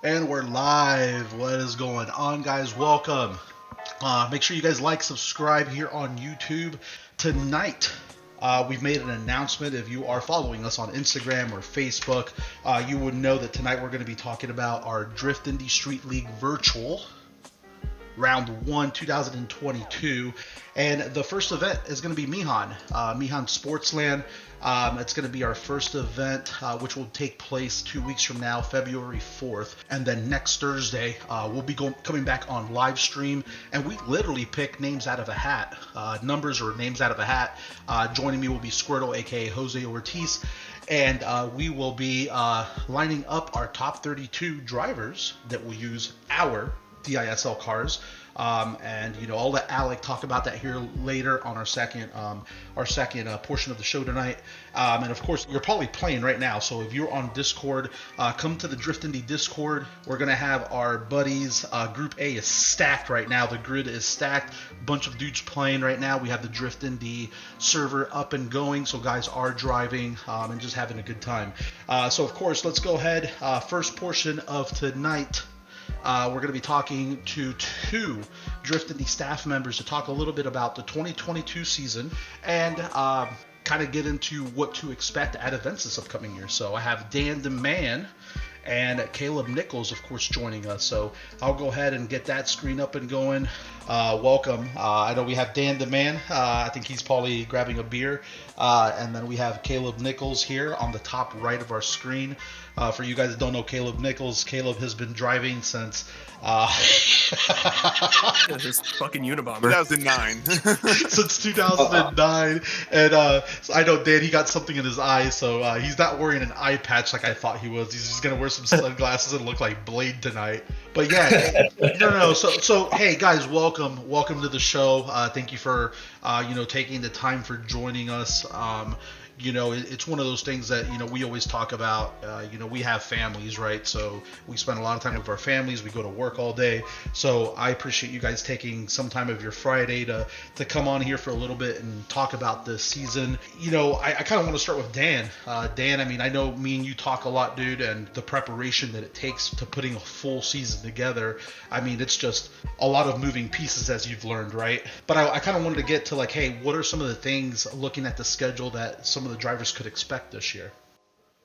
And we're live. What is going on, guys? Welcome. Make sure you guys like, subscribe here on YouTube. Tonight, we've made an announcement. If you are following us on Instagram or Facebook, you would know that tonight we're going to be talking about our Drift Indy Street League Virtual Round 1 2022, and the first event is going to be Mihan Sportsland. It's going to be our first event, which will take place 2 weeks from now, February 4th, and then next Thursday we'll be coming back on Livestream, and we literally pick names out of a hat, numbers or names out of a hat. Joining me will be Squirtle, aka Jose Ortiz, and we will be lining up our top 32 drivers that will use our DISL cars, and I'll let Alec talk about that here later on our second portion of the show tonight. And of course, you're probably playing right now, so if you're on Discord, come to the Drift Indy Discord. We're gonna have our buddies. Group A is stacked right now. The grid is stacked. Bunch of dudes playing right now. We have the Drift Indy server up and going, so guys are driving and just having a good time. So of course, let's go ahead. First portion of tonight. We're going to be talking to two Drift Indy staff members to talk a little bit about the 2022 season and kind of get into what to expect at events this upcoming year. So I have Dan the Man and Caleb Nichols, of course, joining us. So I'll go ahead and get that screen up and going. Welcome. I know we have Dan the Man. I think he's probably grabbing a beer. And then we have Caleb Nichols here on the top right of our screen. For you guys that don't know Caleb Nichols, Caleb has been driving since this fucking Unabomber. 2009. Since 2009. And so I know Dan, he got something in his eye, so he's not wearing an eye patch like I thought he was. He's just gonna wear some sunglasses and look like Blade tonight. But yeah, no. So hey guys, welcome to the show. Thank you for taking the time for joining us. It's one of those things that, we always talk about. We have families, right? So we spend a lot of time with our families. We go to work all day. So I appreciate you guys taking some time of your Friday to come on here for a little bit and talk about this season. I kind of want to start with Dan. Dan, I mean, I know me and you talk a lot, dude, and the preparation that it takes to putting a full season together. I mean, it's just a lot of moving pieces, as you've learned, right? But I kind of wanted to get to like, hey, what are some of the things looking at the schedule that some of the drivers could expect this year?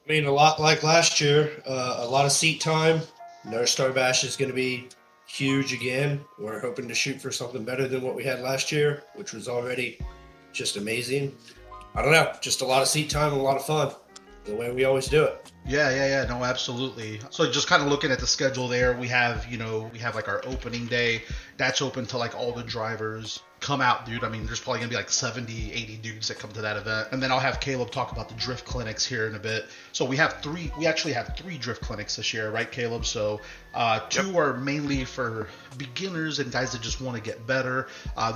I mean, a lot like last year, a lot of seat time. North Star Bash is going to be huge again. We're hoping to shoot for something better than what we had last year, which was already just amazing. I don't know, just a lot of seat time and a lot of fun, the way we always do it. Yeah, no, absolutely. So just kind of looking at the schedule there, we have like our opening day. That's open to like all the drivers. Come out, dude. I mean, there's probably gonna be like 70, 80 dudes that come to that event. And then I'll have Caleb talk about the drift clinics here in a bit. So we actually have three drift clinics this year, right, Caleb? So two are mainly for beginners and guys that just want to get better.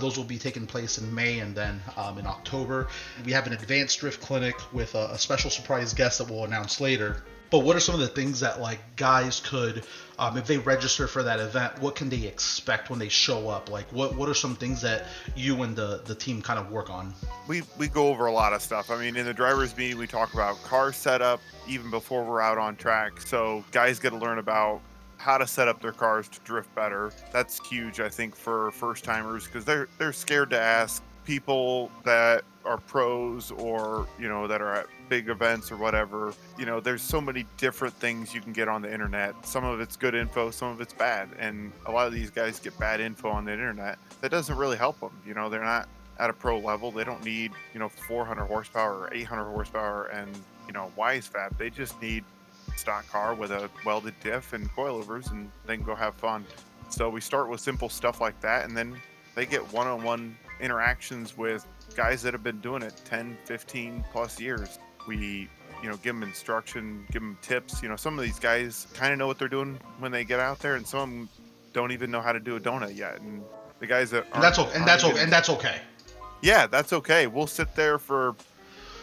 Those will be taking place in May and then in October. We have an advanced drift clinic with a special surprise guest that we'll announce later. But what are some of the things that like guys could, if they register for that event, what can they expect when they show up? Like what are some things that you and the team kind of work on? We go over a lot of stuff. I mean, in the driver's meeting, we talk about car setup even before we're out on track. So guys get to learn about how to set up their cars to drift better. That's huge, I think, for first timers because they're scared to ask people that are pros or that are at big events or whatever. There's so many different things you can get on the internet. Some of it's good info, some of it's bad, and a lot of these guys get bad info on the internet that doesn't really help them. They're not at a pro level. They don't need 400 horsepower or 800 horsepower and wise fab. They just need stock car with a welded diff and coilovers, and they can go have fun. So we start with simple stuff like that, and then they get one-on-one interactions with guys that have been doing it 10, 15 plus years. We give them instruction, give them tips. Some of these guys kind of know what they're doing when they get out there, and some of them don't even know how to do a donut yet. And the guys that that's okay. Yeah, that's okay. We'll sit there for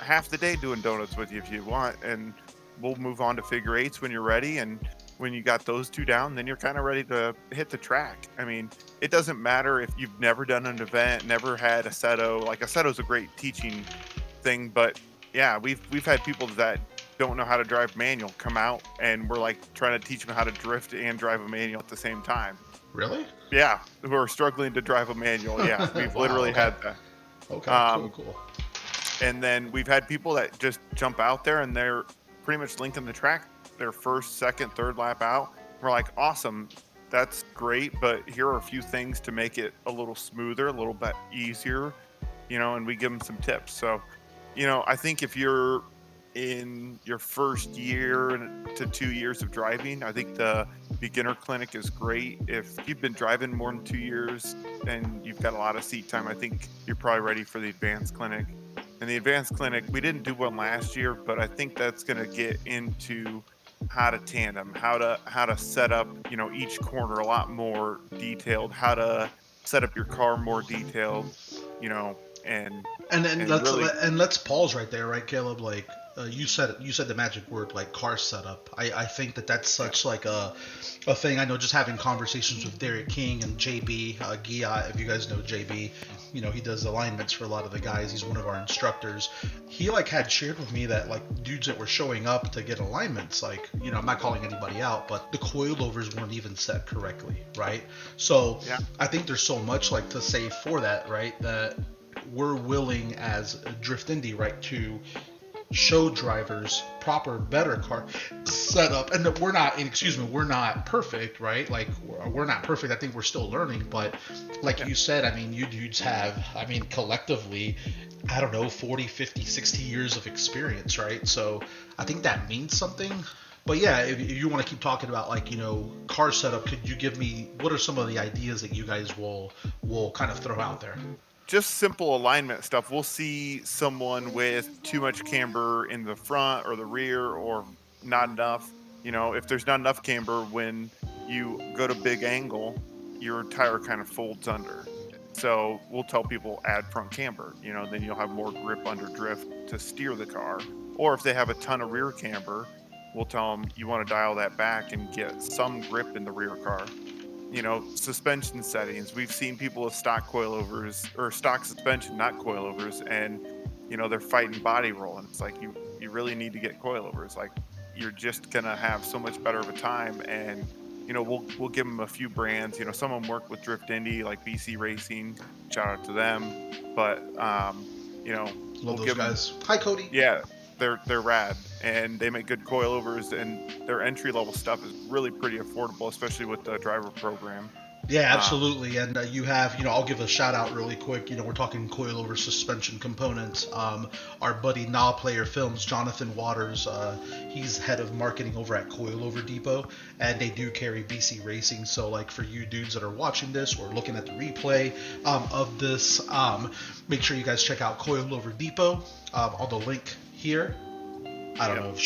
half the day doing donuts with you if you want, and we'll move on to figure eights when you're ready. And when you got those two down, then you're kind of ready to hit the track. I mean, it doesn't matter if you've never done an event, never had a Seto. Like a Seto's a great teaching thing, but yeah, we've had people that don't know how to drive manual come out, and we're like trying to teach them how to drift and drive a manual at the same time. Really? Yeah, who are struggling to drive a manual. Yeah, we've Wow, literally okay. had that. Okay, cool. And then we've had people that just jump out there and they're pretty much linking the track their first, second, third lap out. We're like, awesome, that's great, but here are a few things to make it a little smoother, a little bit easier, and we give them some tips. So, I think if you're in your first year to 2 years of driving, I think the beginner clinic is great. If you've been driving more than 2 years and you've got a lot of seat time, I think you're probably ready for the advanced clinic. And the advanced clinic, we didn't do one last year, but I think that's going to get into how to tandem, how to set up, each corner a lot more detailed, how to set up your car more detailed, and let's pause right there, right, Caleb? Like you said the magic word, like car setup. I think that's such like a thing. I know just having conversations with Derek King and JB Gia, if you guys know JB, he does alignments for a lot of the guys. He's one of our instructors. He like had shared with me that like dudes that were showing up to get alignments, like I'm not calling anybody out, but the coilovers weren't even set correctly, right? So yeah. I think there's so much like to say for that, right? That we're willing as Drift Indy, right, to show drivers proper, better car setup, and that we're not perfect, right? Like we're not perfect. I think we're still learning, but like you said, I mean, you dudes have, collectively, I don't know, 40, 50, 60 years of experience, right? So I think that means something. But yeah, if you want to keep talking about like, car setup, could you give me, what are some of the ideas that you guys will kind of throw out there? Just simple alignment stuff. We'll see someone with too much camber in the front or the rear, or not enough. If there's not enough camber, when you go to big angle, your tire kind of folds under. So we'll tell people add front camber, then you'll have more grip under drift to steer the car. Or if they have a ton of rear camber, we'll tell them you want to dial that back and get some grip in the rear car. Suspension settings. We've seen people with stock coilovers or stock suspension, not coilovers, and they're fighting body roll, and it's like you really need to get coilovers. Like you're just gonna have so much better of a time, and we'll give them a few brands. Some of them work with Drift Indy, like BC Racing. Shout out to them, but love we'll those give guys. them, Hi, Cody. Yeah. They're rad, and they make good coilovers, and their entry level stuff is really pretty affordable, especially with the driver program. Yeah, absolutely. And you have, I'll give a shout out really quick. We're talking coilover suspension components. Our buddy Nah Player Films, Jonathan Waters, he's head of marketing over at Coilover Depot, and they do carry BC Racing. So, like, for you dudes that are watching this or looking at the replay of this, make sure you guys check out Coilover Depot on the link here. I don't know if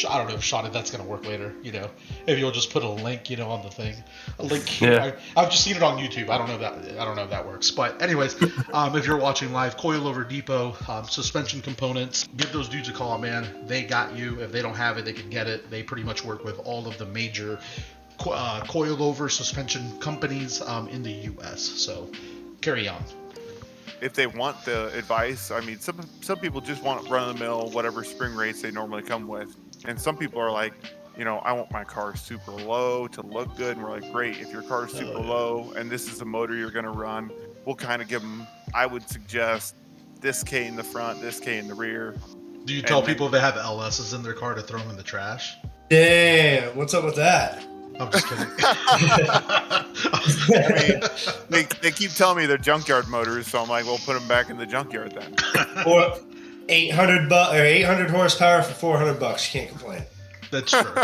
Sean, that's gonna work later. If you'll just put a link, on the thing, a link here. Yeah. I've just seen it on YouTube. I don't know if that works. But anyways, if you're watching live, Coilover Depot, suspension components, give those dudes a call, man. They got you. If they don't have it, they can get it. They pretty much work with all of the major coilover suspension companies in the U.S. So carry on. If they want the advice, some people just want run-of-the-mill, whatever spring rates they normally come with. And some people are like, I want my car super low to look good. And we're like, great, if your car is super low and this is the motor you're going to run, we'll kind of give them, I would suggest this K in the front, this K in the rear. Do you tell people if they have LSs in their car to throw them in the trash? Damn, what's up with that? I'm just kidding. They keep telling me they're junkyard motors, so I'm like, well, put them back in the junkyard then. Or 800 horsepower for $400. You can't complain. That's true.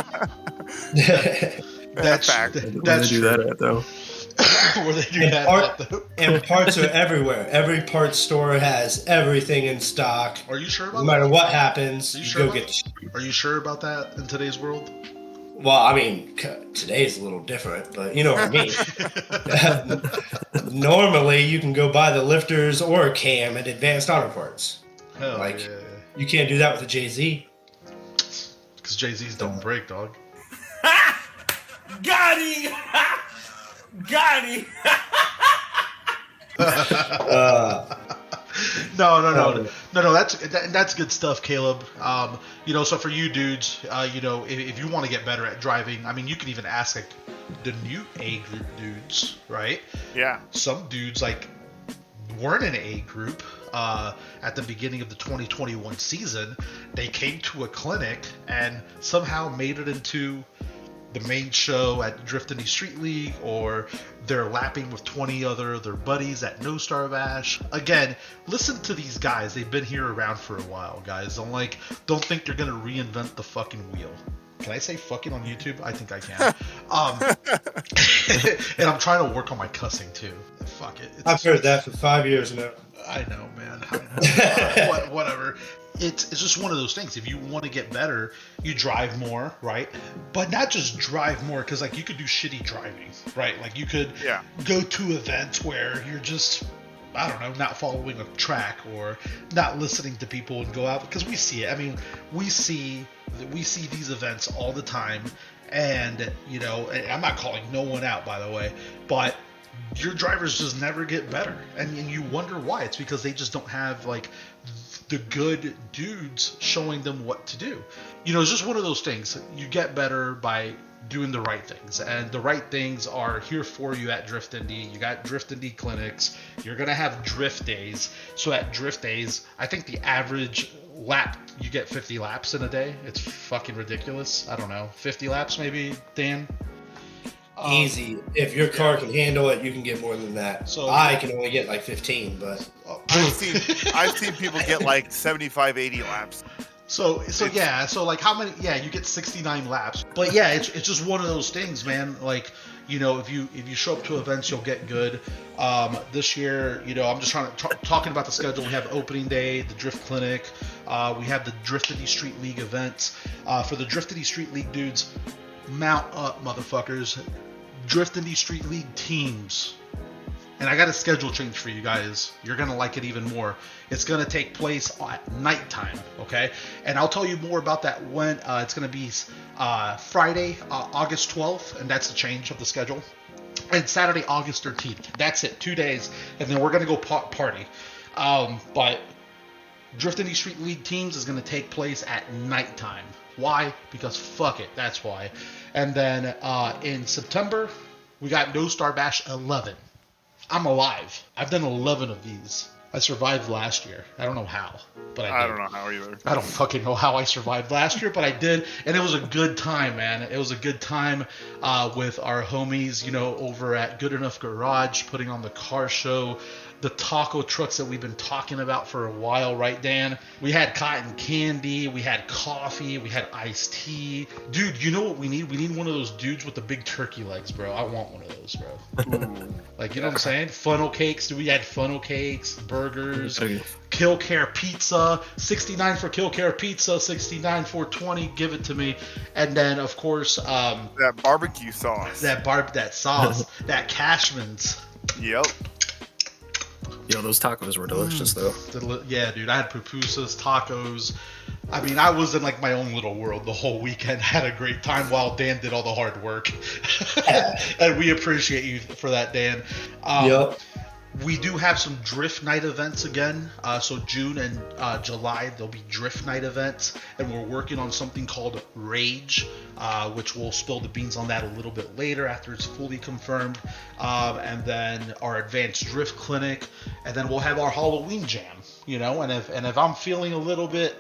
That's fact. Where they do that at, though? Where they do that at, though? And parts are everywhere. Every parts store has everything in stock. Are you sure about that? No matter what happens, you sure go get the. Are you sure about that in today's world? Well, today's a little different, but you know what I mean. Normally, you can go buy the lifters or a cam at Advanced Auto Parts. Hell yeah. You can't do that with a JZ. Because JZs don't break, dog. Got him! Got him! No. That's good stuff, Caleb. So for you dudes, if you want to get better at driving, I mean, you can even ask like the new A group dudes, right? Yeah. Some dudes like weren't in A group at the beginning of the 2021 season. They came to a clinic and somehow made it into the main show at Didnt Street League, or they're lapping with 20 other of their buddies at No Star Bash. Again, listen to these guys. They've been here around for a while, guys. Don't think they're gonna reinvent the fucking wheel. Can I say fucking on YouTube? I think I can. And I'm trying to work on my cussing too. Fuck it. I've heard that for 5 years now. I know, man. Whatever. It's just one of those things. If you want to get better, you drive more, right? But not just drive more, because like you could do shitty driving, right? Like you could go to events where you're just, I don't know, not following a track or not listening to people and go out, because we see it. I mean, we see these events all the time, and and I'm not calling no one out, by the way, but your drivers just never get better, and you wonder why. It's because they just don't have like the good dudes showing them what to do. It's just one of those things. You get better by doing the right things, and the right things are here for you at Drift Indy. You got Drift Indy clinics. You're gonna have drift days. So at drift days, I think the average lap, you get 50 laps in a day. It's fucking ridiculous. I don't know, 50 laps maybe, Dan? Easy. If your car can handle it, you can get more than that. So I can only get like 15, but I've seen people get like 75, 80 laps. So like how many? Yeah, you get 69 laps. But yeah, it's just one of those things, man. Like, if you show up to events, you'll get good. This year, I'm just talking about the schedule. We have opening day, the Drift Clinic. We have the Didnt Street League events. For the Didnt Street League dudes, mount up, motherfuckers. Didnt Street League teams. And I got a schedule change for you guys. You're going to like it even more. It's going to take place at nighttime, okay? And I'll tell you more about that when it's going to be Friday, August 12th, and that's the change of the schedule. And Saturday, August 13th. That's it, 2 days. And then we're going to go party. But Didnt Street League teams is going to take place at nighttime. Why? Because fuck it, that's why. And then in September, we got No Star Bash 11. I'm alive. I've done 11 of these. I survived last year. I don't know how, but I did. I don't know how either. I don't fucking know how I survived last year, but I did, and it was a good time, man. It was a good time with our homies, over at Good Enough Garage, putting on the car show, the taco trucks that we've been talking about for a while, right, Dan? We had cotton candy, we had coffee, we had iced tea. Dude, you know what we need? We need one of those dudes with the big turkey legs, bro. I want one of those, bro. Like, you know what I'm saying? Funnel cakes. We had funnel cakes, burgers, Kill Care pizza, 69 for Kill Care pizza, 69 for 20. Give it to me. And then, of course, that barbecue sauce. That sauce, that Cashman's. Yep. Yo, those tacos were delicious, though. Yeah, dude, I had pupusas, tacos. I mean, I was in like my own little world the whole weekend. Had a great time while Dan did all the hard work. And we appreciate you for that, Dan. Yep. We do have some Drift Night events again. So June and July, there'll be Drift Night events. And we're working on something called Rage, which we'll spill the beans on that a little bit later after it's fully confirmed. And then our Advanced Drift Clinic. And then we'll have our Halloween Jam, And if I'm feeling a little bit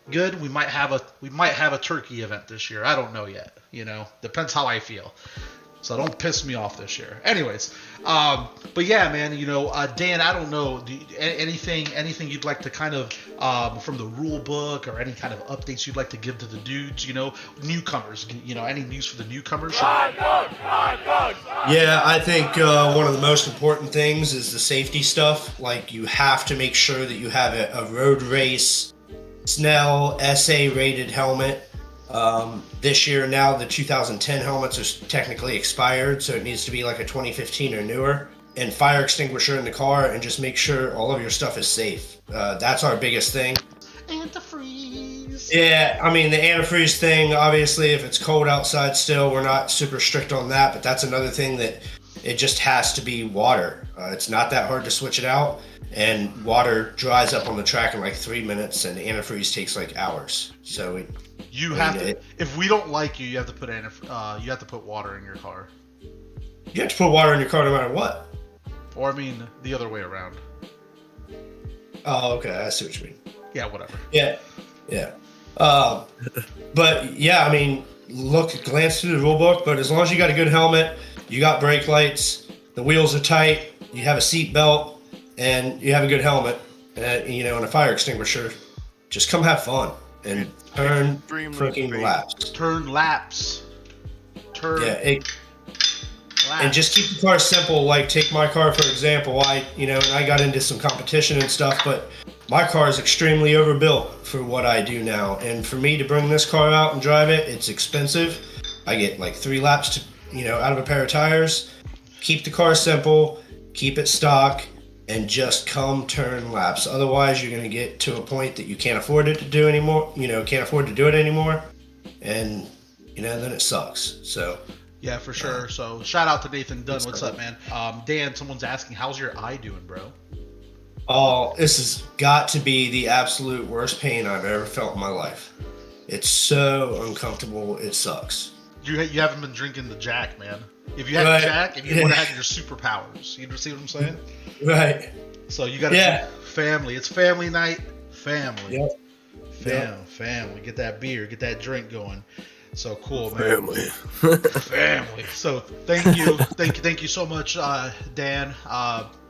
good, we might have a turkey event this year. I don't know yet, Depends how I feel. So don't piss me off this year. Anyways, but yeah, man, Dan, I don't know, anything you'd like to kind of, from the rule book or any kind of updates you'd like to give to the dudes, newcomers, any news for the newcomers? Yeah, I think one of the most important things is the safety stuff. Like, you have to make sure that you have a road race Snell SA rated helmet. This year now the 2010 helmets are technically expired, so it needs to be like a 2015 or newer. And fire extinguisher in the car, and just make sure all of your stuff is safe. That's our biggest thing. Antifreeze. Yeah, I mean, the antifreeze thing, obviously, if it's cold outside still, we're not super strict on that, but that's another thing that it just has to be water. It's not that hard to switch it out, and water dries up on the track in like 3 minutes, and antifreeze takes like hours. So you have to. If we don't like you, you have to put you have to put water in your car. You have to put water in your car no matter what. Or I mean, the other way around. Oh, okay. I see what you mean. Yeah, whatever. Yeah. But yeah, I mean, glance through the rule book, but as long as you got a good helmet, you got brake lights, the wheels are tight, you have a seat belt, and you have a good helmet, and a fire extinguisher, just come have fun and turn freaking laps. Turn laps. And just keep the car simple. Like, take my car for example. I got into some competition and stuff, but my car is extremely overbuilt for what I do now. And for me to bring this car out and drive it, it's expensive. I get like 3 laps out of a pair of tires. Keep the car simple, keep it stock, and just come turn laps. Otherwise, you're going to get to a point that you can't afford it to do anymore. Can't afford to do it anymore, and then it sucks. So. Yeah, for sure. So shout out to Nathan Dunn. What's up, man? Dan, someone's asking, how's your eye doing, bro? Oh, this has got to be the absolute worst pain I've ever felt in my life. It's so uncomfortable. It sucks. You haven't been drinking the Jack, man. If you had the Jack, and you would have had your superpowers. You see what I'm saying? Right. So you got to family. It's family night. Family. Yep. Family. Get that beer. Get that drink going. So cool, man. Family. So thank you so much, Dan.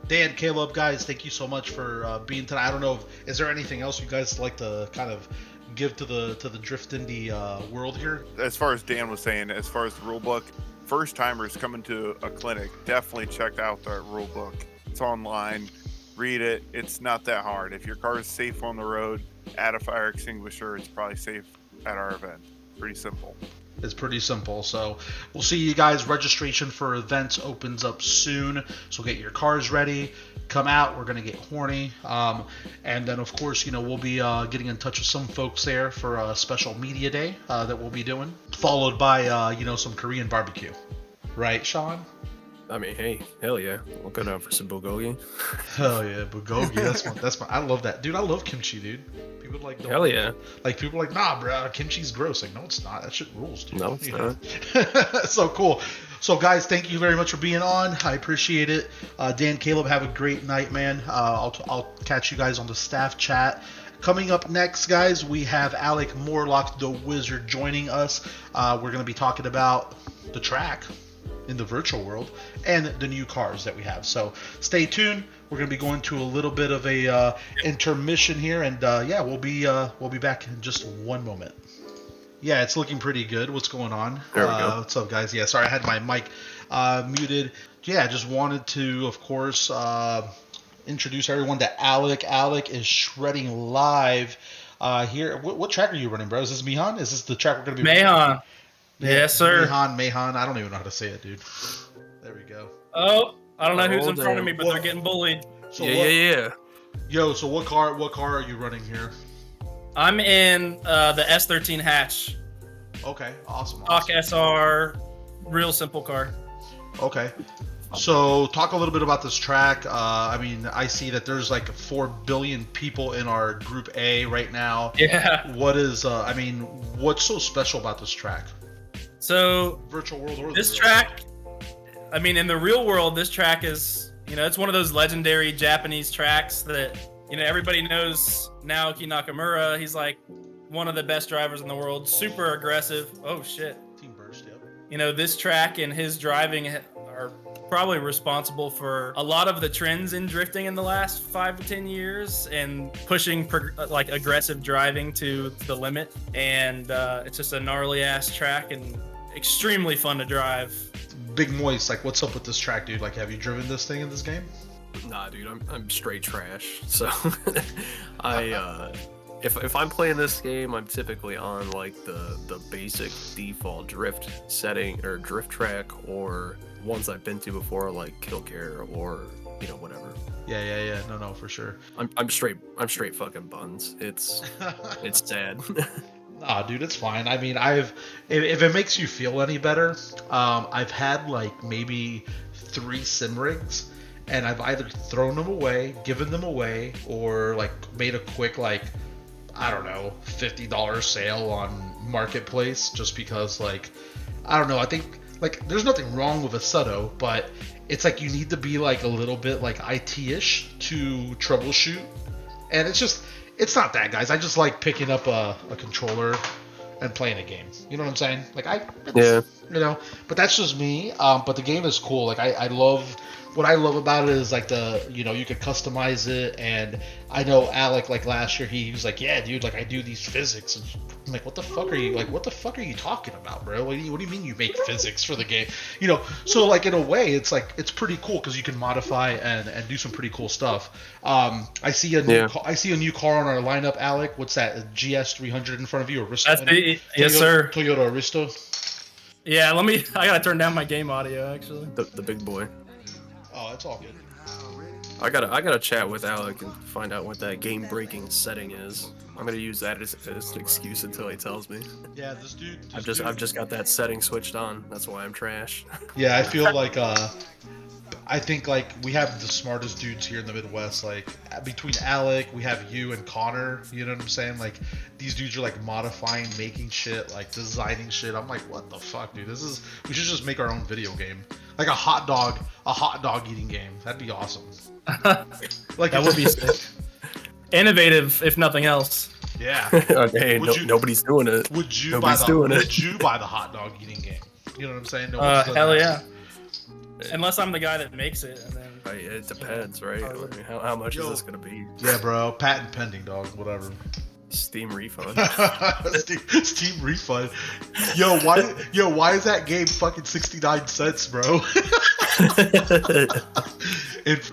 Dan, Caleb, guys, thank you so much for being tonight. I don't know, is there anything else you guys like to kind of give to the Drift Indy world here? As far as Dan was saying, as far as the rule book, first timers coming to a clinic, definitely check out the rule book. It's online. Read it. It's not that hard. If your car is safe on the road, add a fire extinguisher. It's probably safe at our event. Pretty simple. It's pretty simple. So we'll see you guys. Registration for events opens up soon. So get your cars ready. Come out. We're going to get horny. And then, of course, we'll be getting in touch with some folks there for a special media day that we'll be doing. Followed by, some Korean barbecue. Right, Sean? I mean, hey, hell yeah. We'll go down for some bulgogi. Hell yeah, bulgogi. That's my. I love that. Dude, I love kimchi, dude. People don't hell yeah. People are like, nah, bro, kimchi's gross. Like, no, it's not. That shit rules, dude. No, it's not. So cool. So, guys, thank you very much for being on. I appreciate it. Dan, Caleb, have a great night, man. I'll catch you guys on the staff chat. Coming up next, guys, we have Alec Morlock, the Wizard, joining us. We're going to be talking about the track in the virtual world and the new cars that we have. So stay tuned. We're going to be going to a little bit of a intermission here, and we'll be back in just one moment. Yeah, it's looking pretty good. What's going on? There we go. What's up, guys? Yeah, sorry, I had my mic muted. Yeah, just wanted to, of course, introduce everyone to Alec. Alec is shredding live here. What track are you running, bro? Is this Mihan? Is this the track we're going to be Mahan. Yes, sir. Mahan. I don't even know how to say it, dude. There we go. Oh, I don't know who's in front of me, but they're getting bullied. So yeah. Yo, so what car are you running here? I'm in the S13 hatch. Okay, awesome. Stock SR, real simple car. Okay. So talk a little bit about this track. I see that there's like 4 billion people in our Group A right now. Yeah. What's so special about this track? So Virtual world or this track, in the real world, this track is, it's one of those legendary Japanese tracks that, everybody knows Naoki Nakamura. He's like one of the best drivers in the world. Super aggressive. Oh shit. Team Burst, yep. This track and his driving are probably responsible for a lot of the trends in drifting in the last 5 to 10 years and pushing aggressive driving to the limit. And it's just a gnarly ass track and extremely fun to drive. Big Moist, what's up with this track, dude? Have you driven this thing in this game? Nah, dude, I'm straight trash. So if I'm playing this game, I'm typically on the basic default drift setting or drift track, or ones I've been to before, like Killcare or whatever. Yeah. No, for sure. I'm straight fucking buns. It's sad. Nah, dude, it's fine. If it makes you feel any better, I've had maybe 3 sim rigs, and I've either thrown them away, given them away, or like made a quick like, I don't know, $50 sale on Marketplace, just because like, I don't know, I think like there's nothing wrong with a Seto, but it's like you need to be like a little bit like IT-ish to troubleshoot, and it's not that, guys. I just like picking up a controller and playing a game. You know what I'm saying? Like Yeah. You know, but that's just me. But the game is cool. Like I love, what I love about it is like you could customize it. And I know Alec, like last year, he was like, yeah, dude, like I do these physics. And I'm like, what the fuck are you talking about, bro? What do you mean you make physics for the game? You know, so like in a way, it's like, it's pretty cool because you can modify and do some pretty cool stuff. I see a new car on our lineup, Alec. What's that? A GS 300 in front of you, Aristo? Yes, sir. Toyota Aristo. Yeah, I gotta turn down my game audio actually. The big boy. Oh, that's all good. I gotta chat with Alec and find out what that game breaking setting is. I'm gonna use that as an excuse until he tells me. Yeah, this dude. I've just got that setting switched on. That's why I'm trash. Yeah, I feel like I think like we have the smartest dudes here in the Midwest. Like between Alec, we have you and Connor. You know what I'm saying? Like these dudes are like modifying, making shit, like designing shit. I'm like, what the fuck, dude? We should just make our own video game, like a hot dog eating game. That'd be awesome. Like That would be sick. Innovative, if nothing else. Yeah. Okay, nobody's doing it. Would you buy the hot dog eating game? You know what I'm saying? Hell yeah. Unless I'm the guy that makes it, and then It depends, right? I mean, how much is this gonna be? Yeah, bro. Patent pending, dog. Whatever. Steam refund. Steam refund. Yo, why is that game fucking 69 cents, bro?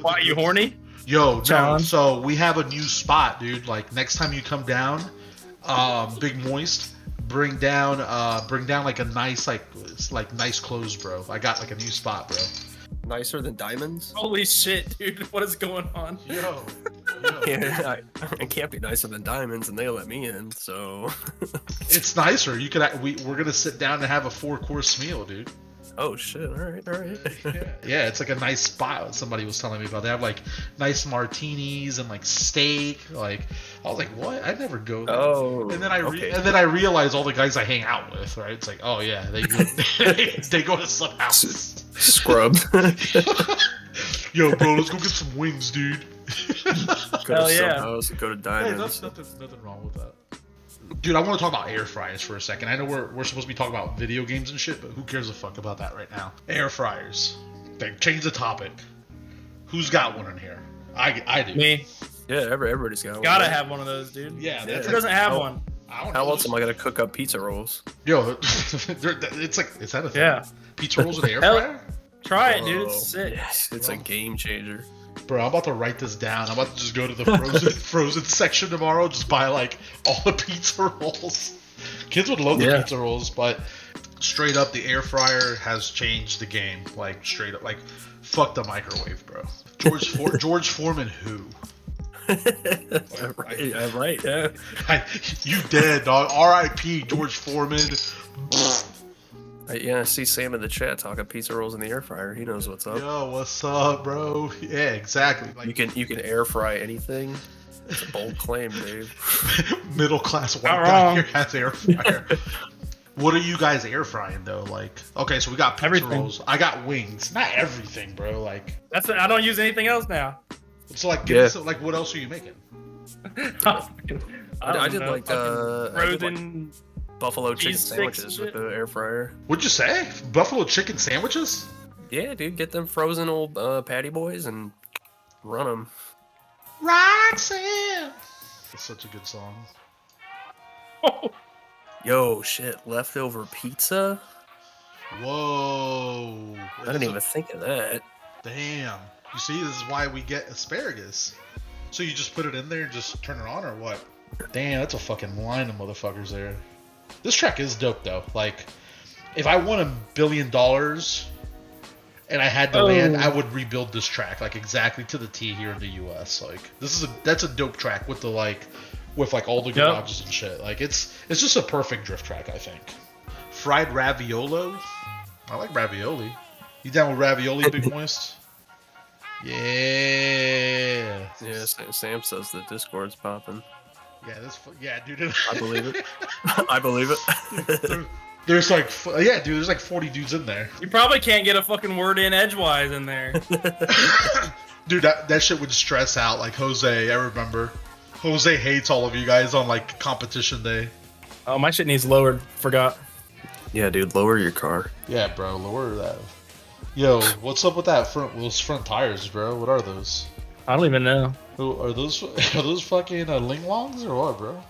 Why, you horny? Yo, no. Challenge? So we have a new spot, dude. Like next time you come down, Big Moist, bring down like a nice nice clothes, bro. I got like a new spot, bro. Nicer than diamonds? Holy shit, dude! What is going on? Yo. Yeah, it can't be nicer than diamonds, and they let me in, so. It's nicer. You could. We're gonna sit down and have a 4-course meal, dude. Oh shit! All right. Yeah, it's like a nice spot. Somebody was telling me about. They have like nice martinis and like steak. Like I was like, what? I never go there. Oh. And then I realized all the guys I hang out with. Right? It's like, oh yeah, they go to some house. Scrub. Yo, bro, let's go get some wings, dude. Go Hell to yeah. some house, go to Hey, diamonds. nothing wrong with that. Dude, I want to talk about air fryers for a second. I know we're supposed to be talking about video games and shit, but who cares a fuck about that right now? Air fryers. They change the topic. Who's got one in here? I do. Me. Yeah, everybody's got one. Gotta have one of those, dude. Yeah, that's Who doesn't have one? I don't How know. else am I gonna cook up pizza rolls? Yo, it's like, is that a thing? Yeah. Pizza rolls in the air Hell- fryer? Try it, dude. Oh, It's sick. Yes, it's a game changer. Bro, I'm about to write this down. I'm about to just go to the frozen section tomorrow, just buy like all the pizza rolls. Kids would love the pizza rolls, but straight up, the air fryer has changed the game. Like straight up, like fuck the microwave, bro. George Foreman, who? Right, yeah. You dead, dog. R.I.P. George Foreman. I see Sam in the chat talking pizza rolls in the air fryer. He knows what's up. Yo, what's up, bro? Yeah, exactly. Like, You can air fry anything. It's a bold claim, Dave. middle class white guy here has air fryer. What are you guys air frying though? Like, okay, so we got pizza Everything. rolls. I got wings. Not everything, bro. Like, I don't use anything else now. so like, like, what else are you making? I did like frozen buffalo chicken cheese sticks sandwiches and with the air fryer. What'd you say? Buffalo chicken sandwiches? Yeah, dude, get them frozen old patty boys and run them. Roxanne. That's such a good song. Yo, shit, leftover pizza? Whoa. I didn't even think of that. Damn. You see, this is why we get asparagus. So you just put it in there and just turn it on, or what? Damn, that's a fucking line of motherfuckers there. This track is dope though. Like, if I won $1 billion and I had the land, I would rebuild this track like exactly to the T here in the U.S. Like, that's a dope track with the with all the garages and shit. Like, it's just a perfect drift track, I think. Fried raviolo. I like ravioli. You down with ravioli, Big Moist? Yeah. Yeah, Sam says the Discord's popping. Yeah, yeah, dude. I believe it. I believe it. There's like, yeah, dude. There's like 40 dudes in there. You probably can't get a fucking word in edgewise in there. Dude, that shit would stress out. Like Jose, I remember. Jose hates all of you guys on like competition day. Oh, my shit needs lowered. Forgot. Yeah, dude, lower your car. Yeah, bro, lower that. Yo, what's up with that those front tires, bro? What are those? I don't even know. Are those fucking Linglongs or what, bro?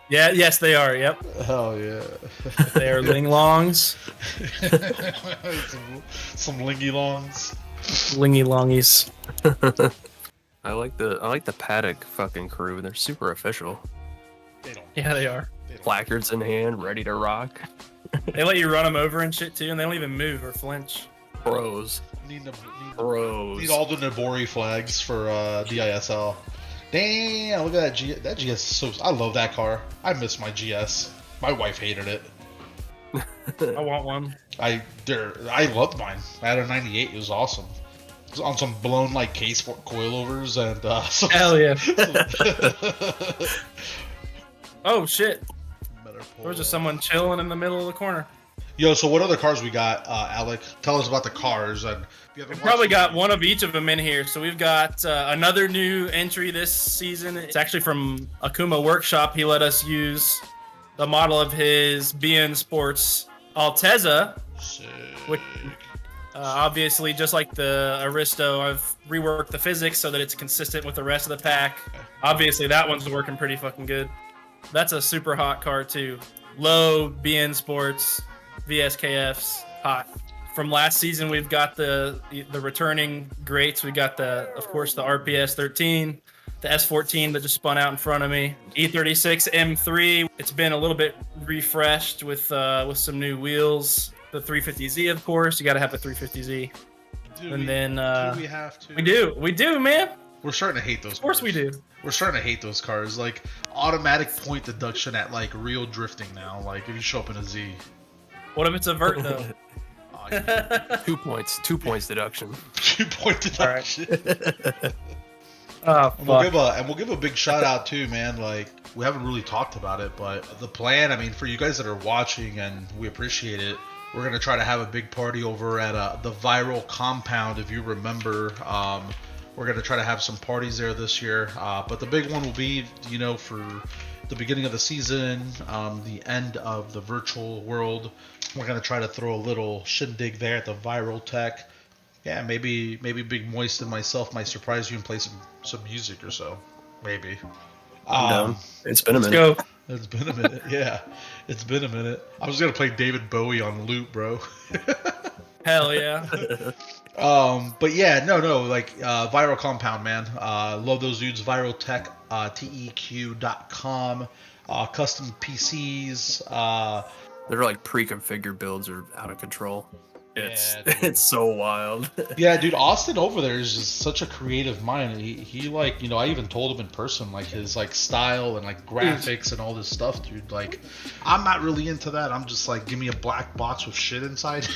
Yeah, yes, they are. Yep, Hell yeah. they are Linglongs, some Lingy Longs. Lingy Longies. I like the paddock fucking crew. They're super official. They don't. Yeah, they are. Placards in hand, ready to rock. They let you run them over and shit too, and they don't even move or flinch. Pros. Need Pros. all the Nabori flags for DISL. Damn, look at that that GS is so. I love that car. I miss my GS. My wife hated it. I want one. I loved mine. I had a 98. It was awesome. It was on some blown like case coilovers and Hell yeah. Oh shit. There was just someone chilling in the middle of the corner. Yo, so what other cars we got, Alec? Tell us about the cars. And if you haven't We've probably watched got one of each of them in here. So we've got another new entry this season. It's actually from Akuma Workshop. He let us use the model of his BN Sports Altezza, Sick. which obviously, just like the Aristo, I've reworked the physics so that it's consistent with the rest of the pack. Obviously, that one's working pretty fucking good. That's a super hot car too. Low BN Sports, VSKFs, hot. From last season, we've got the returning greats. We got of course the RPS 13, the S14 that just spun out in front of me, E36 M3. It's been a little bit refreshed with some new wheels. The 350Z, of course. You got to have a 350Z. Do we have to? We do, man. We're starting to hate those. Of course we do. We're starting to hate those cars. Like automatic point deduction at like real drifting now. Like if you show up in a Z. What if it's a vert though? 2 points. 2 points deduction. 2 point deduction. Oh, we'll give a big shout out too, man. Like we haven't really talked about it, but the plan. I mean, for you guys that are watching, and we appreciate it. We're gonna try to have a big party over at the Viral Compound. If you remember, we're gonna try to have some parties there this year. But the big one will be, for the beginning of the season, the end of the virtual world. We're gonna try to throw a little shindig there at the Viral Tech. Yeah, maybe Big Moist and myself might surprise you and play some music or so. Maybe. It's been a minute. Let's go. It's been a minute. Yeah, it's been a minute. I was gonna play David Bowie on loop, bro. Hell yeah. But yeah, no, like Viral Compound, man. Love those dudes. Viral Tech, TEQ.com, custom PCs. They're like pre-configured builds are out of control. It's so wild. Yeah, dude, Austin over there is just such a creative mind. He like, I even told him in person, like his like style and like graphics and all this stuff, dude. Like, I'm not really into that. I'm just like, give me a black box with shit inside,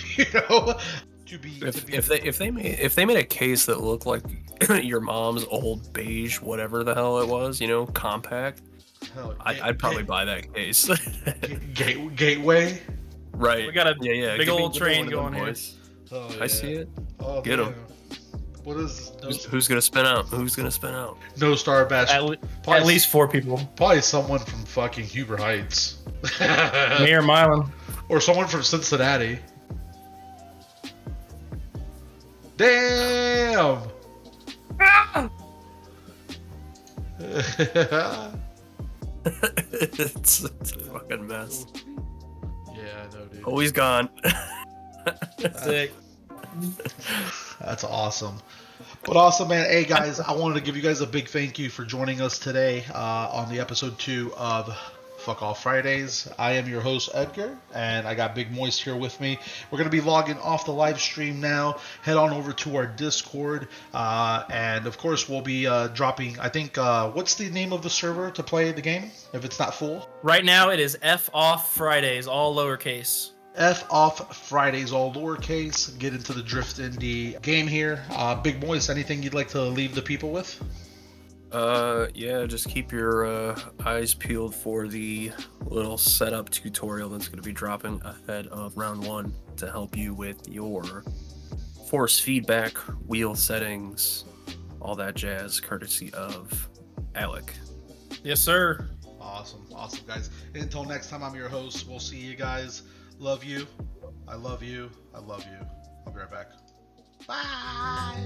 If they made a case that looked like your mom's old beige, whatever the hell it was, compact, I'd probably buy that case. Gateway. Right. We got a big old train going here. Oh, yeah. I see it. Oh, Get him. What is Who's gonna spin out? Who's gonna spin out? No Star Bash? At least 4 people. Probably someone from fucking Huber Heights. Me or Milan. Or someone from Cincinnati. Damn! It's a fucking mess. Yeah, I know, dude. Oh, he's gone. Sick. That's awesome. But awesome, man. Hey, guys, I wanted to give you guys a big thank you for joining us today on the episode 2 of Fuck Off Fridays. I am your host, Edgar, and I got Big Moist here with me. We're going to be logging off the live stream now. Head on over to our Discord, and of course, we'll be dropping, I think, what's the name of the server to play the game, if it's not full? Right now, it is F Off Fridays, all lowercase. F off Fridays, all lowercase. Get into the Drift Indy game here. Big Moist, anything you'd like to leave the people with? Yeah, just keep your eyes peeled for the little setup tutorial that's going to be dropping ahead of round 1 to help you with your force feedback, wheel settings, all that jazz, courtesy of Alec. Yes, sir. Awesome, guys. Until next time, I'm your host. We'll see you guys. Love you. I love you. I love you. I'll be right back. Bye.